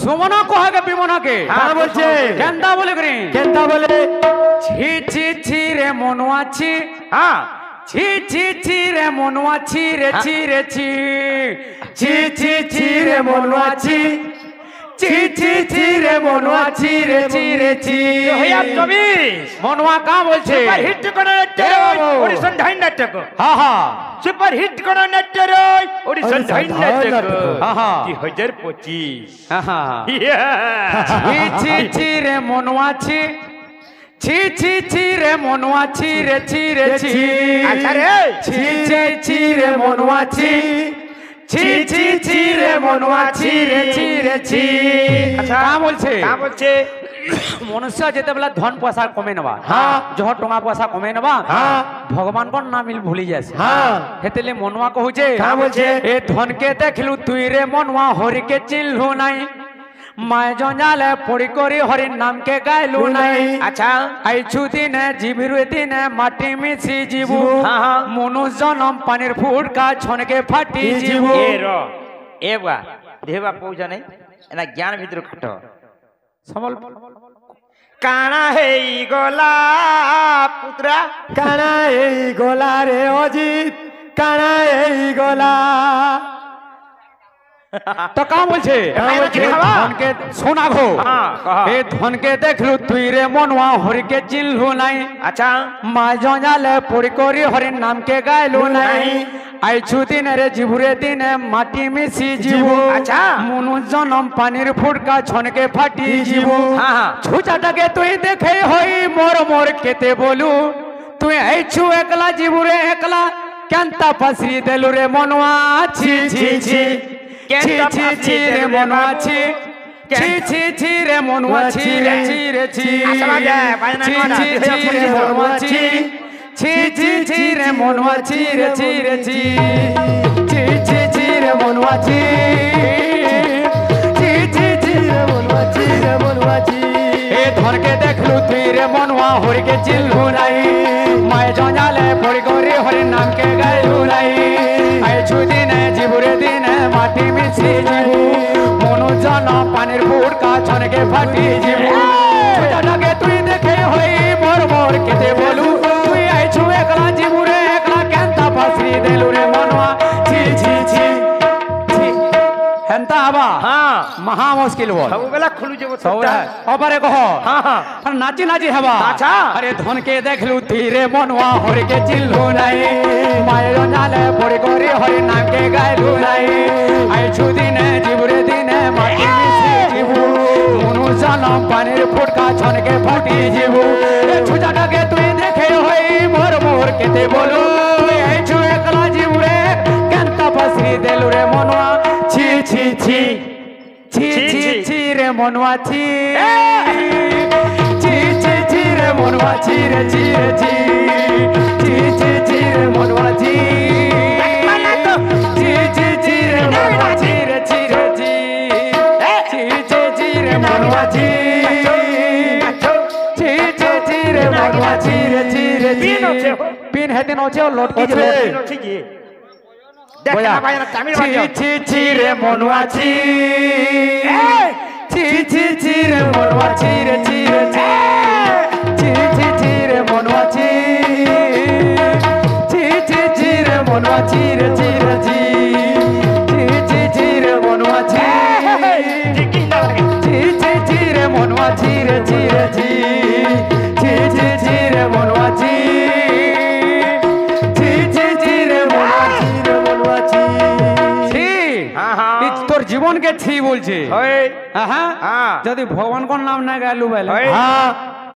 সুমনা কহাকে বিমনাকে হ্যাঁ বলছে কেনতা বলে করি কেনতা বলে ছি ছি ছি রে মনুয়াছি হ্যাঁ ছি ছি ছি রে মনুয়াছি রে ছি রে ছি ছি ছি ছি রে মনুয়াছি ছি ছি ছি রে মনুয়াছি রে ছি রে ছি 2024 মনুয়া কা বলছে সুপার হিট কোন নাট্য অডিশন ধাইন নাট্য হ্যাঁ হ্যাঁ সুপার হিট কোন নাট্য অডিশন ধাইন নাট্য হ্যাঁ হ্যাঁ 2025 হ্যাঁ হ্যাঁ ছি ছি ছি রে মনুয়াছি ছি ছি ছি রে মনুয়াছি রে ছি রে ছি আচ্ছা রে ছি ছি ছি রে মনুয়াছি ছি ছি ছি রে মনুয়াছি রে ছি রে ছি আচ্ছা কা বলছে মনুষ্য যেতেবেলা ধন পয়সা কমে নেবা হ্যাঁ যহ টঙ্কা পয়সা কমে নেবা হ্যাঁ ভগবান কোন নাম ভুলি যাস হ্যাঁ হেতেলে মনুয়া কহুছে কা বলছে এ ধনকে দেখলু তুই রে মনুয়া হরিকে চিল্লু নাই মায় জঞ্জালে পড়ি করি হরির নামকে গাইলু নাই আচ্ছা আইছু দিনে জিবিরু দিনে মাটি মিশি জীবু হ্যাঁ, হ্যাঁ। মনুষ্য জনম পানির ফুটকা ছনকে ফাটি জীবু এ র এ বা দেবা পৌঁছা নাই এনা জ্ঞান ভিতর খাট সমল কানা হেই গলা পুত্রা কানা এই গলা রে অজিত কানা এই গলা তো কা বলছে ধনকে শোনা ঘো হ্যাঁ, কহ। এ ধনকে দেখলু তুই রে মনুয়া হরিকে চিল্লু নাই আচ্ছা মা জঞ্জালে পড়ি করি হরির নামকে গাইলু নাই আইছু দিনে রে জিবুরে দিনে মাটি মিশি জীবু আচ্ছা। মনু জনম পানির ফুটকা ছনকে ফাটি জীবু হ্যাঁ, হ্যাঁ। ছুচাটাকে তুই দেখে হই মোর মোর কেতে বলু তুই আইছু একলা জিবুরে একলা কেনতা ফাসরি দেলু রে মনুয়া ছি ছি ছি ছি ছি ছি রে মনুয়া ছি ছি ছি ছি রে মনুয়া ছি রে ছি রে ছি ছি ছি ছি রে মনুয়া ছি ছি ছি ছি রে মনুয়া ছি রে ছি রে ছি ছি ছি ছি রে মনুয়া ছি ছি ছি ছি রে মনুয়া ছি রে মনুয়া ছি এ ধনকে দেখলু তুই রে মনুয়া হরিকে চিল্লু নাই মায় জঞ্জালে পড়ি করি হরির নামকে গাইলু নাই আইছু দিনে জিবুরে দিনে মাটি মিশি জীবু মনু জন পানির ফুটকা ছনকে ফাটি জীবু ছুটাটাকে তুই দেখে হই মোর মোর কেতে বলু তুই আইছু একলা জিবুরে একলা কেনতা ফাসরি দেলু রে মনুয়া ছি ছি ছি ছি হেনতা হবা হ্যাঁ মহা মুশকিল বল সববেলা খুলু যাব অপারে কহ হ্যাঁ হ্যাঁ আর নাচি নাচি হবা আচ্ছা। আরে ধনকে দেখলু তীরে মনুয়া হরিকে চিল্লু নাই মায়ের জালে পড়ে করে হরি নামকে গাইলু নাই আইছু দিনে জিবুরে দিনে মাটি মিশি জীবু মনু জনম পানির ফুটকা ছনকে ফাটি জীবু এ ছুজাটাকে তুই দেখে হই মোর মোর কেতে বলু তুই আইছু একলা জিবুরে কেনতা ফাসরি দেলু রে মনুয়া ছি ছি ছি ছি ছি ছি রে মনুয়া ছি ছি ছি ছি রে মনুয়া ছি রে ছি রে ছি ছি ছি ছি রে মনুয়া ছি ছি ছি ছি রে মনুয়া ছি রে ছি রে ছি ছি ছি ছি রে মনুয়া ছি ছি ছি ছি রে মনুয়া ছি রে ছি রে ছি পিন হেদিন আছে লটকি যে ঠিক দেখ না ভাই না তামিল ছি ছি ছি রে মনুয়া ছি ছি ছি ছি রে মনুয়া ছি রে ছি রে ছি ছি ছি ছি রে মনুয়া ছি ছি ছি ছি রে মনুয়া ছি রে ছি রে ছি ছি ছি ছি রে মনুয়া ছি ছি ছি ছি রে মনুয়া ছি রে ছি রে ছি ছি ছি ছি রে মনুয়া ছি ছি ছি ছি রে মনুয়া ছি রে মনুয়া ছি ছি হ্যাঁ হ্যাঁ এই তোর জীবনকে ছি বলছে হয় হ্যাঁ হ্যাঁ যদি ভগবান কোন নাম না গাইলু বলে হয়। হ্যাঁ